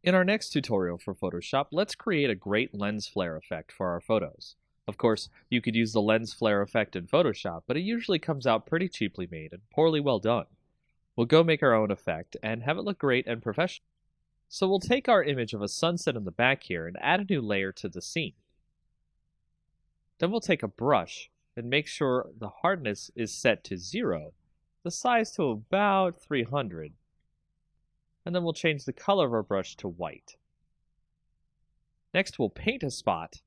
In our next tutorial for Photoshop, let's create a great lens flare effect for our photos. Of course, you could use the lens flare effect in Photoshop, but it usually comes out pretty cheaply made and poorly well done. We'll go make our own effect and have it look great and professional. So we'll take our image of a sunset in the back here and add a new layer to the scene. Then we'll take a brush and make sure the hardness is set to 0, the size to about 300, and then we'll change the color of our brush to white. Next, we'll paint a spot,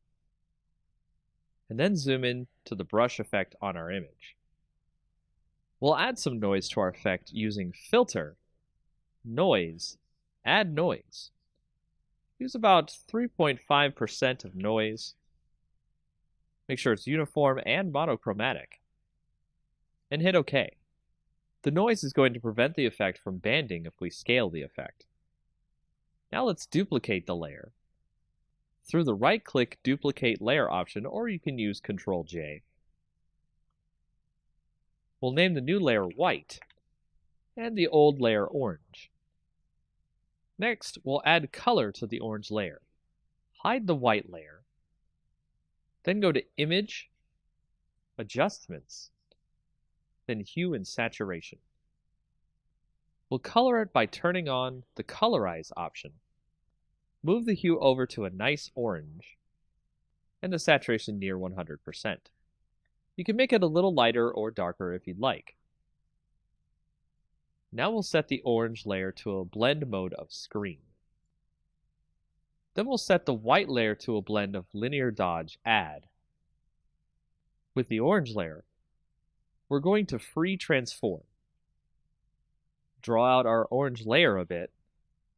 and then zoom in to the brush effect on our image. We'll add some noise to our effect using Filter, Noise, Add Noise. Use about 3.5% of noise. Make sure it's uniform and monochromatic. And hit OK. The noise is going to prevent the effect from banding if we scale the effect. Now let's duplicate the layer through the right-click Duplicate Layer option, or you can use Ctrl-J. We'll name the new layer White and the old layer Orange. Next, we'll add color to the orange layer. Hide the white layer. Then go to Image, Adjustments, then Hue and Saturation. We'll color it by turning on the Colorize option. Move the hue over to a nice orange, and the saturation near 100%. You can make it a little lighter or darker if you'd like. Now we'll set the orange layer to a blend mode of screen. Then we'll set the white layer to a blend of linear dodge add. With the orange layer, we're going to free transform. Draw out our orange layer a bit,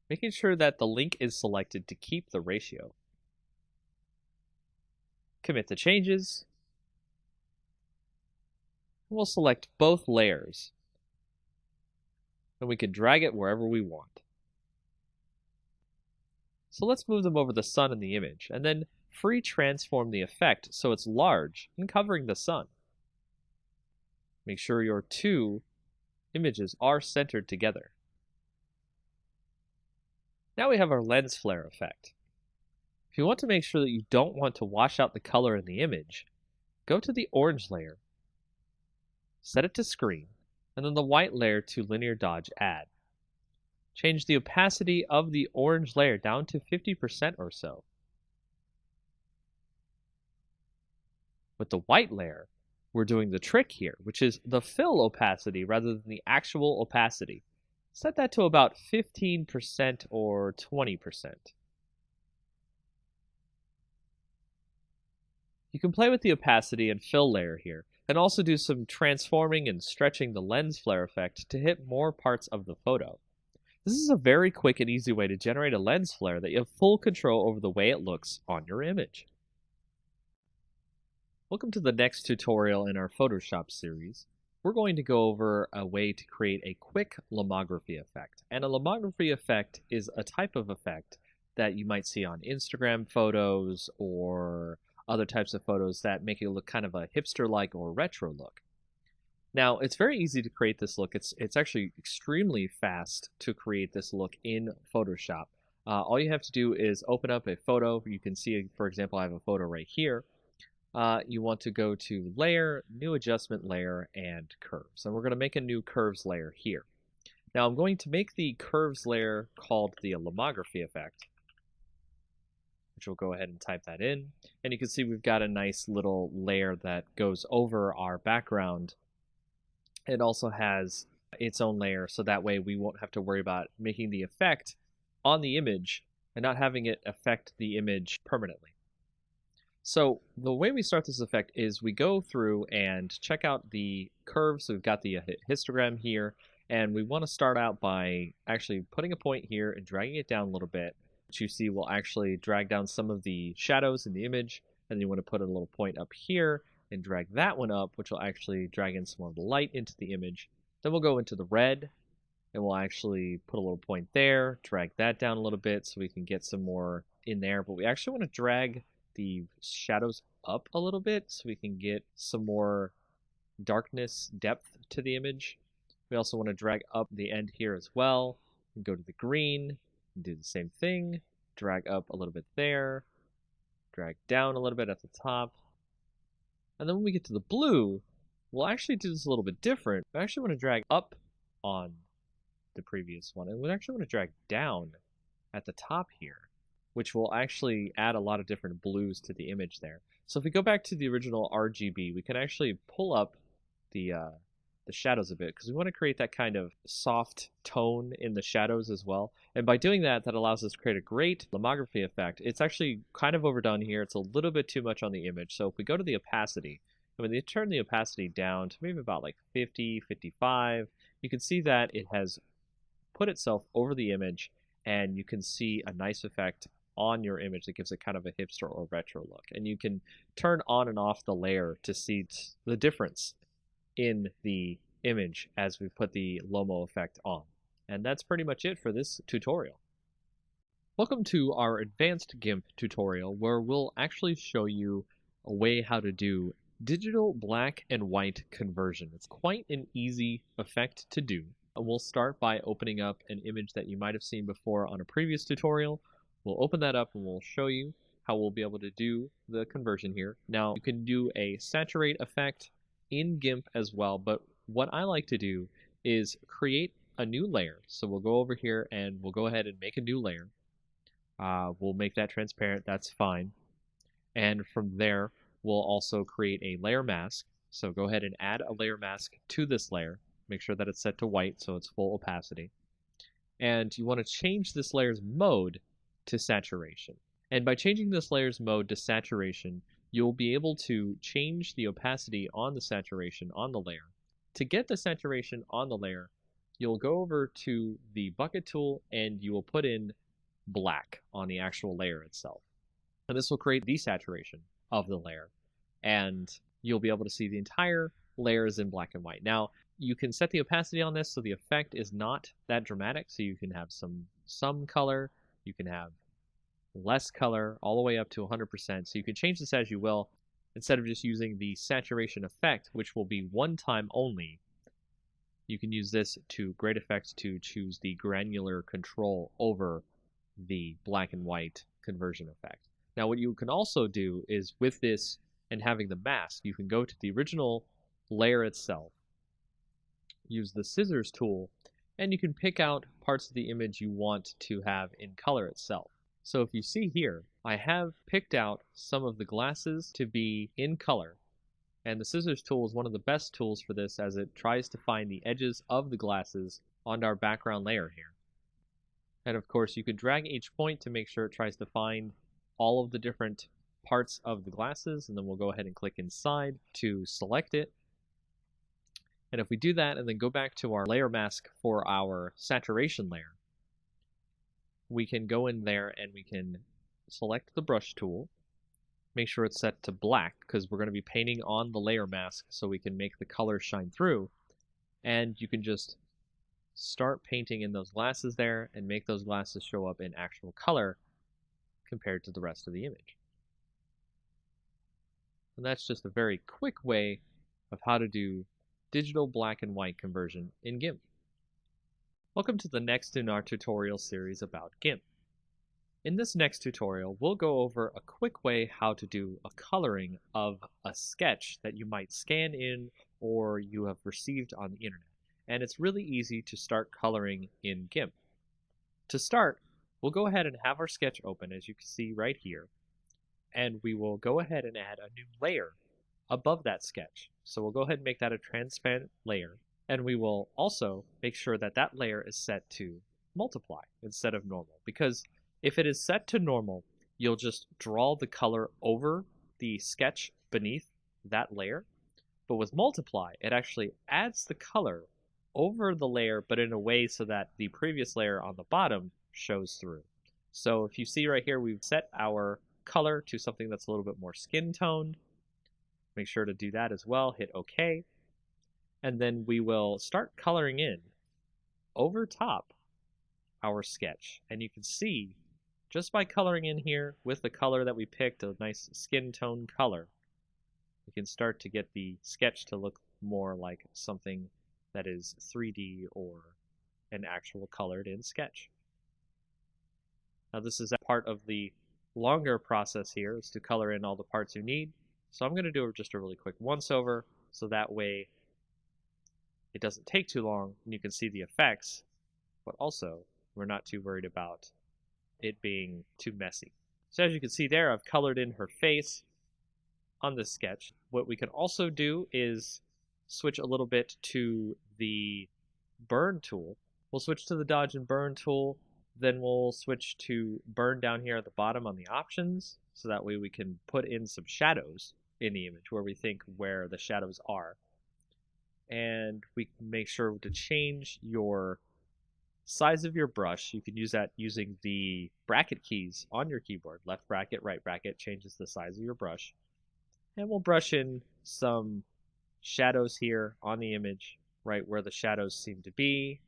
making sure that the link is selected to keep the ratio. Commit the changes. We'll select both layers, and we can drag it wherever we want. So let's move them over the sun in the image, and then free transform the effect so it's large and covering the sun. Make sure your two images are centered together. Now we have our lens flare effect. If you want to make sure that you don't want to wash out the color in the image, go to the orange layer, set it to screen, and then the white layer to linear dodge add. Change the opacity of the orange layer down to 50% or so. With the white layer, we're doing the trick here, which is the fill opacity rather than the actual opacity. Set that to about 15% or 20%. You can play with the opacity and fill layer here, and also do some transforming and stretching the lens flare effect to hit more parts of the photo. This is a very quick and easy way to generate a lens flare that you have full control over the way it looks on your image. Welcome to the next tutorial in our Photoshop series. We're going to go over a way to create a quick lomography effect. And a lomography effect is a type of effect that you might see on Instagram photos or other types of photos that make it look kind of a hipster-like or retro look. Now, it's very easy to create this look. It's actually extremely fast to create this look in Photoshop. All you have to do is open up a photo. You can see, for example, I have a photo right here. You want to go to Layer, New Adjustment Layer, and Curves. And we're going to make a new Curves layer here. Now I'm going to make the Curves layer called the lomography effect, which we'll go ahead and type that in. And you can see we've got a nice little layer that goes over our background. It also has its own layer, so that way we won't have to worry about making the effect on the image and not having it affect the image permanently. So the way we start this effect is we go through and check out the curves. So we've got the histogram here, and we want to start out by actually putting a point here and dragging it down a little bit, which you see will actually drag down some of the shadows in the image. And then you want to put a little point up here and drag that one up, which will actually drag in some more of the light into the image. Then we'll go into the red, and we'll actually put a little point there, drag that down a little bit so we can get some more in there. But we actually want to drag the shadows up a little bit so we can get some more darkness depth to the image. We also want to drag up the end here as well and go to the green, can do the same thing, drag up a little bit there, drag down a little bit at the top. And then when we get to the blue, we'll actually do this a little bit different. I actually want to drag up on the previous one, and we actually want to drag down at the top here, which will actually add a lot of different blues to the image there. So if we go back to the original RGB, we can actually pull up the shadows a bit, because we want to create that kind of soft tone in the shadows as well. And by doing that, that allows us to create a great lomography effect. It's actually kind of overdone here. It's a little bit too much on the image. So if we go to the opacity, and when you turn the opacity down to maybe about like 50, 55, you can see that it has put itself over the image, and you can see a nice effect on your image that gives it kind of a hipster or retro look. And you can turn on and off the layer to see the difference in the image as we put the Lomo effect on. And that's pretty much it for this tutorial. Welcome to our advanced GIMP tutorial, where we'll actually show you a way how to do digital black and white conversion. It's quite an easy effect to do. And we'll start by opening up an image that you might have seen before on a previous tutorial. We'll open that up and we'll show you how we'll be able to do the conversion here. Now, you can do a saturate effect in GIMP as well, but what I like to do is create a new layer. So we'll go over here and we'll go ahead and make a new layer. We'll make that transparent, that's fine. And from there, we'll also create a layer mask. So go ahead and add a layer mask to this layer. Make sure that it's set to white so it's full opacity. And you want to change this layer's mode to saturation. And by changing this layer's mode to saturation, you'll be able to change the opacity on the saturation on the layer. To get the saturation on the layer, you'll go over to the bucket tool and you will put in black on the actual layer itself. And this will create desaturation of the layer. And you'll be able to see the entire layer is in black and white. Now, you can set the opacity on this so the effect is not that dramatic. So you can have some color, you can have less color, all the way up to 100%. So you can change this as you will, instead of just using the saturation effect, which will be one time only. You can use this to great effect to choose the granular control over the black and white conversion effect. Now, what you can also do is with this and having the mask, you can go to the original layer itself, use the scissors tool, and you can pick out parts of the image you want to have in color itself. So if you see here, I have picked out some of the glasses to be in color, and the scissors tool is one of the best tools for this, as it tries to find the edges of the glasses on our background layer here. And of course, you could drag each point to make sure it tries to find all of the different parts of the glasses, and then we'll go ahead and click inside to select it. And if we do that and then go back to our layer mask for our saturation layer, we can go in there and we can select the brush tool, make sure it's set to black because we're going to be painting on the layer mask so we can make the color shine through. And you can just start painting in those glasses there and make those glasses show up in actual color compared to the rest of the image. And that's just a very quick way of how to do digital black and white conversion in GIMP. Welcome to the next in our tutorial series about GIMP. In this next tutorial, we'll go over a quick way how to do a coloring of a sketch that you might scan in or you have received on the internet. And it's really easy to start coloring in GIMP. To start, we'll go ahead and have our sketch open, as you can see right here. And we will go ahead and add a new layer above that sketch. So we'll go ahead and make that a transparent layer. And we will also make sure that that layer is set to multiply instead of normal. Because if it is set to normal, you'll just draw the color over the sketch beneath that layer. But with multiply, it actually adds the color over the layer, but in a way so that the previous layer on the bottom shows through. So if you see right here, we've set our color to something that's a little bit more skin toned. Make sure to do that as well. Hit OK. And then we will start coloring in over top our sketch. And you can see, just by coloring in here with the color that we picked, a nice skin tone color, we can start to get the sketch to look more like something that is 3D or an actual colored in sketch. Now this is part of the longer process here, is to color in all the parts you need. So I'm going to do just a really quick once over, so that way it doesn't take too long and you can see the effects, but also we're not too worried about it being too messy. So as you can see there, I've colored in her face on this sketch. What we can also do is switch a little bit to the burn tool. We'll switch to the dodge and burn tool, then we'll switch to burn down here at the bottom on the options, so that way we can put in some shadows in the image where we think where the shadows are. And we can make sure to change your size of your brush. You can use that using the bracket keys on your keyboard. Left bracket, right bracket changes the size of your brush. And we'll brush in some shadows here on the image, right where the shadows seem to be.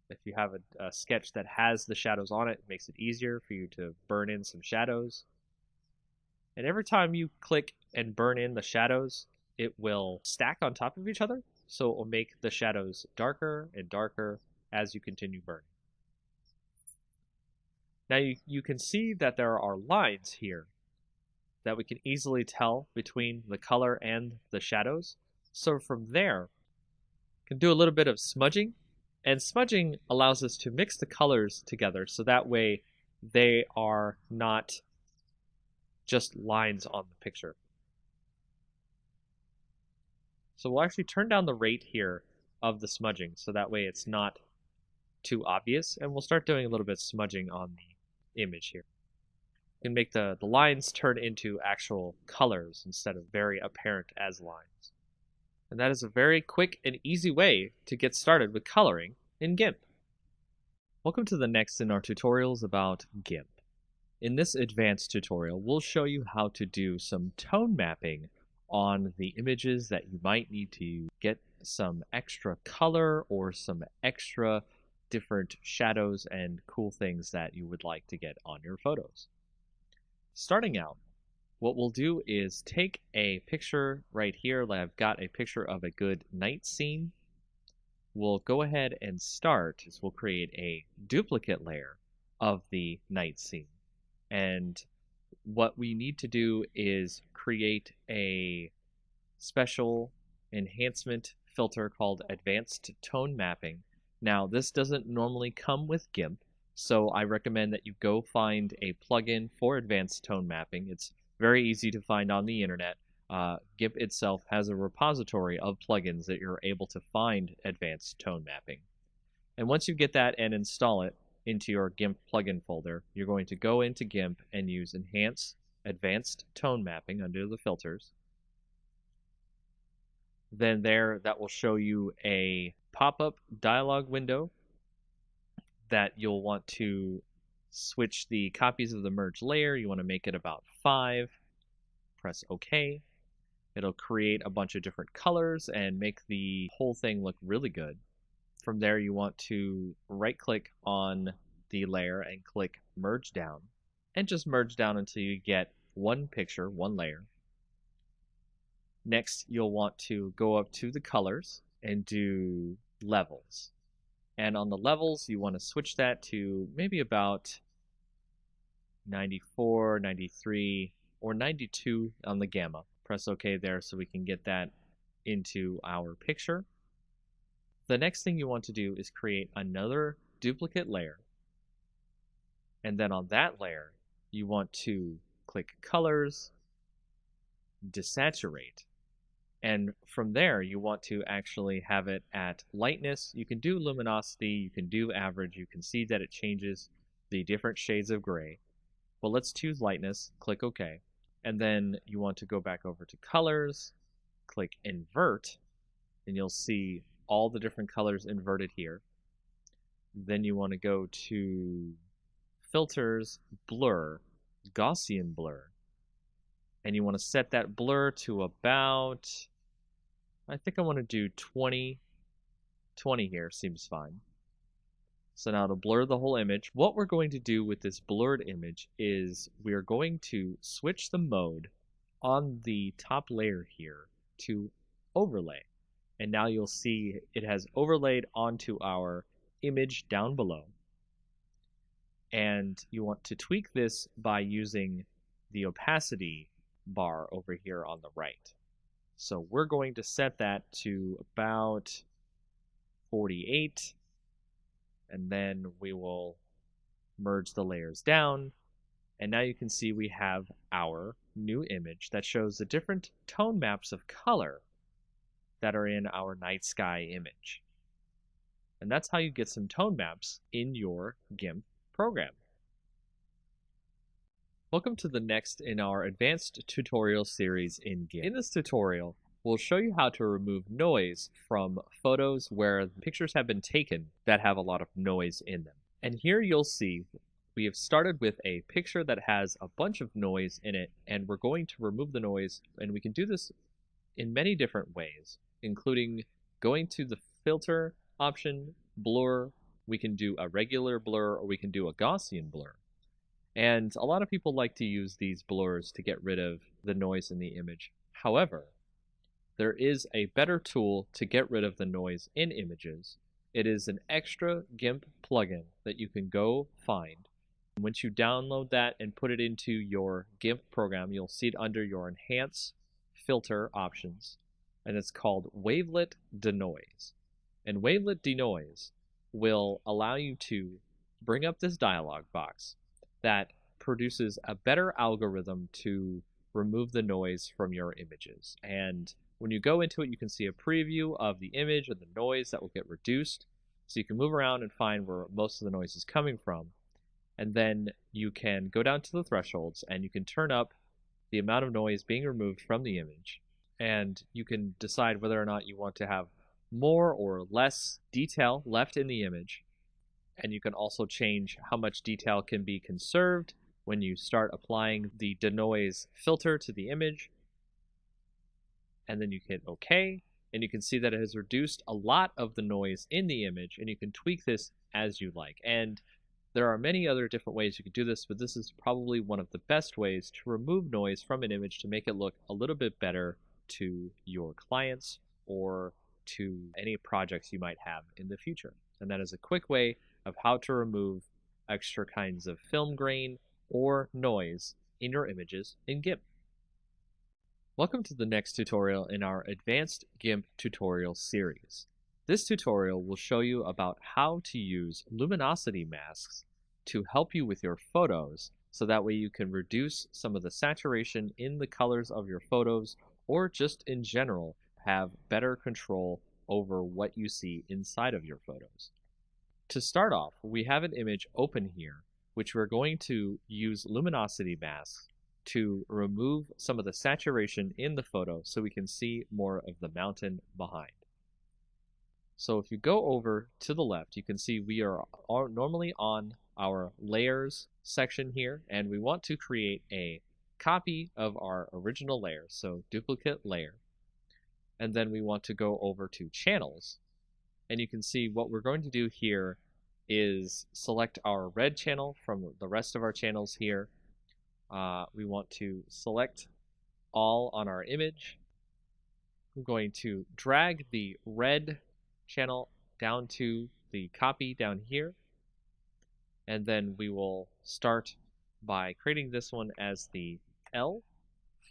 If you have a sketch that has the shadows on it, it makes it easier for you to burn in some shadows. And every time you click and burn in the shadows, it will stack on top of each other, so it will make the shadows darker and darker as you continue burning. Now you can see that there are lines here that we can easily tell between the color and the shadows. So from there, we can do a little bit of smudging, and smudging allows us to mix the colors together, so that way they are not just lines on the picture. So we'll actually turn down the rate here of the smudging, so that way it's not too obvious, and we'll start doing a little bit of smudging on the image here. You can make the lines turn into actual colors instead of very apparent as lines. And that is a very quick and easy way to get started with coloring in GIMP. Welcome to the next in our tutorials about GIMP. In this advanced tutorial, we'll show you how to do some tone mapping on the images that you might need to get some extra color or some extra different shadows and cool things that you would like to get on your photos. Starting out, what we'll do is take a picture right here. I've got a picture of a good night scene. We'll go ahead and start. We'll create a duplicate layer of the night scene. And what we need to do is create a special enhancement filter called Advanced Tone Mapping. Now, this doesn't normally come with GIMP, so I recommend that you go find a plugin for Advanced Tone Mapping. It's very easy to find on the internet. GIMP itself has a repository of plugins that you're able to find Advanced Tone Mapping. And once you get that and install it into your GIMP plugin folder, you're going to go into GIMP and use Enhance Advanced Tone Mapping under the filters. Then that will show you a pop-up dialog window that you'll want to switch the copies of the merge layer. You want to make it about 5. Press OK. It'll create a bunch of different colors and make the whole thing look really good. From there, you want to right-click on the layer and click Merge Down, and just merge down until you get one picture, one layer. Next, you'll want to go up to the colors and do levels. And on the levels, you want to switch that to maybe about 94, 93, or 92 on the gamma. Press OK there so we can get that into our picture. The next thing you want to do is create another duplicate layer. And then on that layer, you want to click Colors, Desaturate. And from there, you want to actually have it at lightness. You can do luminosity, you can do average. You can see that it changes the different shades of gray. Well, let's choose lightness, click OK. And then you want to go back over to Colors, click Invert, and you'll see all the different colors inverted here. Then you want to go to Filters, Blur, Gaussian Blur. And you want to set that blur to about, I think I want to do 20. 20 here seems fine. So now to blur the whole image, what we're going to do with this blurred image is we're going to switch the mode on the top layer here to overlay. And now you'll see it has overlaid onto our image down below. And you want to tweak this by using the opacity bar over here on the right. So we're going to set that to about 48, and then we will merge the layers down. And now you can see we have our new image that shows the different tone maps of color that are in our night sky image. And that's how you get some tone maps in your GIMP program. Welcome to the next in our advanced tutorial series in GIMP. In this tutorial, we'll show you how to remove noise from photos where pictures have been taken that have a lot of noise in them. And here you'll see we have started with a picture that has a bunch of noise in it, and we're going to remove the noise, and we can do this in many different ways, including going to the filter option, blur. We can do a regular blur, or we can do a Gaussian blur. And a lot of people like to use these blurs to get rid of the noise in the image. However, there is a better tool to get rid of the noise in images. It is an extra GIMP plugin that you can go find. Once you download that and put it into your GIMP program, you'll see it under your Enhance Filter options, and it's called Wavelet Denoise. And Wavelet Denoise will allow you to bring up this dialog box that produces a better algorithm to remove the noise from your images. And when you go into it, you can see a preview of the image and the noise that will get reduced. So you can move around and find where most of the noise is coming from. And then you can go down to the thresholds and you can turn up the amount of noise being removed from the image. And you can decide whether or not you want to have more or less detail left in the image. And you can also change how much detail can be conserved when you start applying the denoise filter to the image. And then you hit OK, and you can see that it has reduced a lot of the noise in the image, and you can tweak this as you like. And there are many other different ways you can do this, but this is probably one of the best ways to remove noise from an image to make it look a little bit better to your clients or to any projects you might have in the future. And that is a quick way of how to remove extra kinds of film grain or noise in your images in GIMP. Welcome to the next tutorial in our Advanced GIMP tutorial series. This tutorial will show you about how to use luminosity masks to help you with your photos, so that way you can reduce some of the saturation in the colors of your photos, or just in general have better control over what you see inside of your photos. To start off, we have an image open here, which we're going to use luminosity masks to remove some of the saturation in the photo so we can see more of the mountain behind. So if you go over to the left, you can see we are normally on our layers section here, and we want to create a copy of our original layer, so duplicate layer. And then we want to go over to channels, and you can see what we're going to do here is select our red channel from the rest of our channels here. We want to select all on our image. I'm going to drag the red channel down to the copy down here, and then we will start by creating this one as the L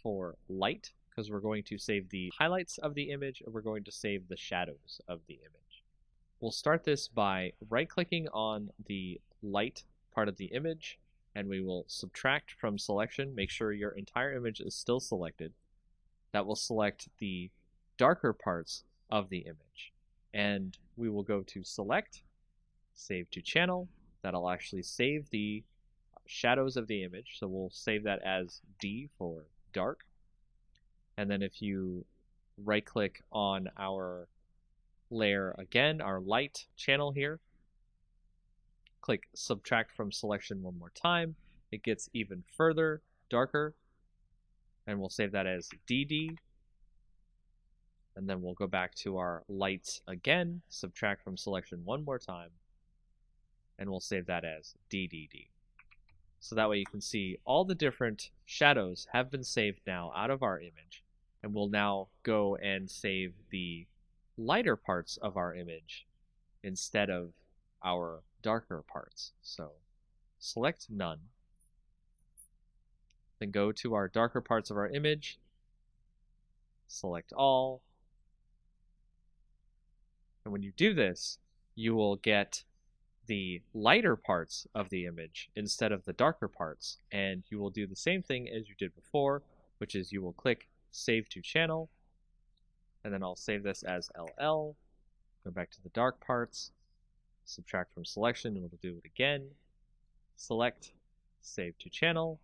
for light, because we're going to save the highlights of the image and we're going to save the shadows of the image. We'll start this by right-clicking on the light part of the image, and we will subtract from selection. Make sure your entire image is still selected. That will select the darker parts of the image. And we will go to select, save to channel. That'll actually save the shadows of the image. So we'll save that as D for dark. And then if you right click on our layer again, our light channel here, click subtract from selection one more time, it gets even further darker, and we'll save that as DD. And then we'll go back to our lights again, subtract from selection one more time, and we'll save that as DDD. So that way you can see all the different shadows have been saved now out of our image, and we'll now go and save the lighter parts of our image instead of our darker parts. So select none, then go to our darker parts of our image, select all, and when you do this, you will get the lighter parts of the image instead of the darker parts, and you will do the same thing as you did before, which is you will click Save to Channel, and then I'll save this as LL, go back to the dark parts, subtract from selection, and we'll do it again, select, Save to Channel,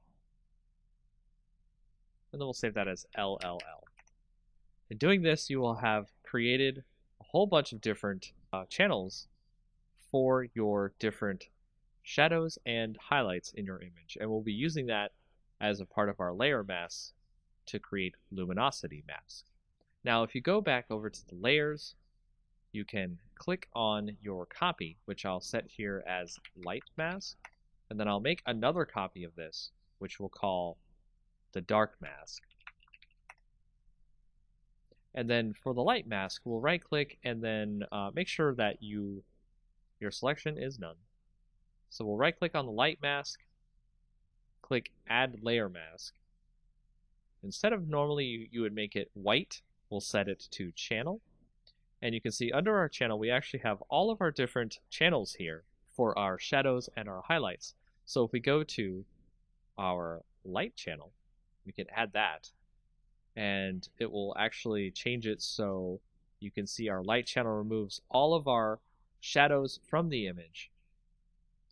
and then we'll save that as LLL. In doing this, you will have created a whole bunch of different channels for your different shadows and highlights in your image, and we'll be using that as a part of our layer mask to create luminosity masks. Now, if you go back over to the layers, you can click on your copy, which I'll set here as light mask, and then I'll make another copy of this, which we'll call the dark mask. And then for the light mask, we'll right click and then make sure that your selection is none. So we'll right click on the light mask, click add layer mask. Instead of normally you would make it white, we'll set it to channel. And you can see under our channel, we actually have all of our different channels here for our shadows and our highlights. So if we go to our light channel, we can add that, and it will actually change it so you can see our light channel removes all of our shadows from the image.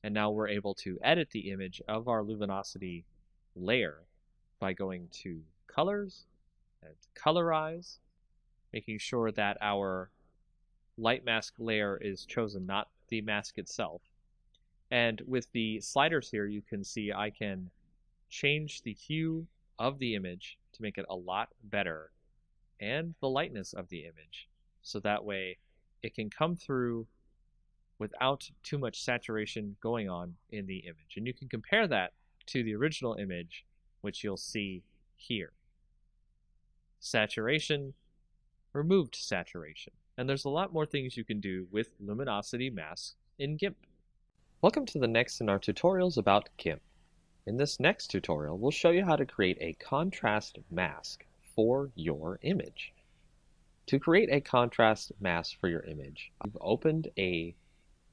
And now we're able to edit the image of our luminosity layer by going to colors and colorize, making sure that our light mask layer is chosen, not the mask itself. And with the sliders here, you can see I can change the hue of the image to make it a lot better, and the lightness of the image, so that way it can come through without too much saturation going on in the image. And you can compare that to the original image, which you'll see here. Saturation, removed saturation. And there's a lot more things you can do with luminosity masks in GIMP. Welcome to the next in our tutorials about GIMP. In this next tutorial, we'll show you how to create a contrast mask for your image. To create a contrast mask for your image, you've opened a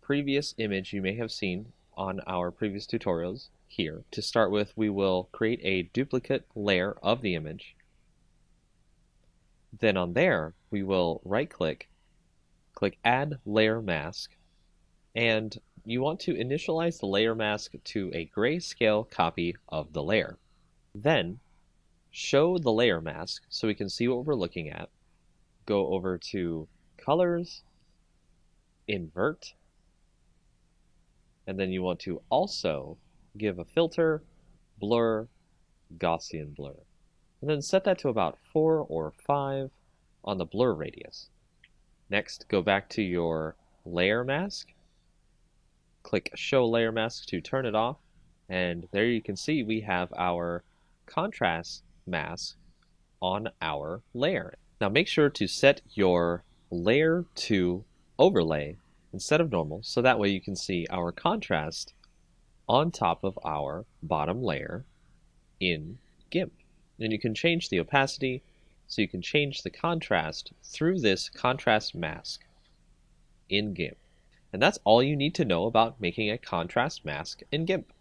previous image you may have seen on our previous tutorials here. To start with, we will create a duplicate layer of the image. Then on there, we will right-click, click Add Layer Mask, and you want to initialize the layer mask to a grayscale copy of the layer. Then, show the layer mask so we can see what we're looking at. Go over to Colors, Invert, and then you want to also give a filter, Blur, Gaussian Blur. And then set that to about 4 or 5 on the blur radius. Next, go back to your layer mask, click Show Layer Mask to turn it off, and there you can see we have our contrast mask on our layer. Now make sure to set your layer to overlay instead of normal, so that way you can see our contrast on top of our bottom layer in GIMP. And you can change the opacity, so you can change the contrast through this contrast mask in GIMP. And that's all you need to know about making a contrast mask in GIMP.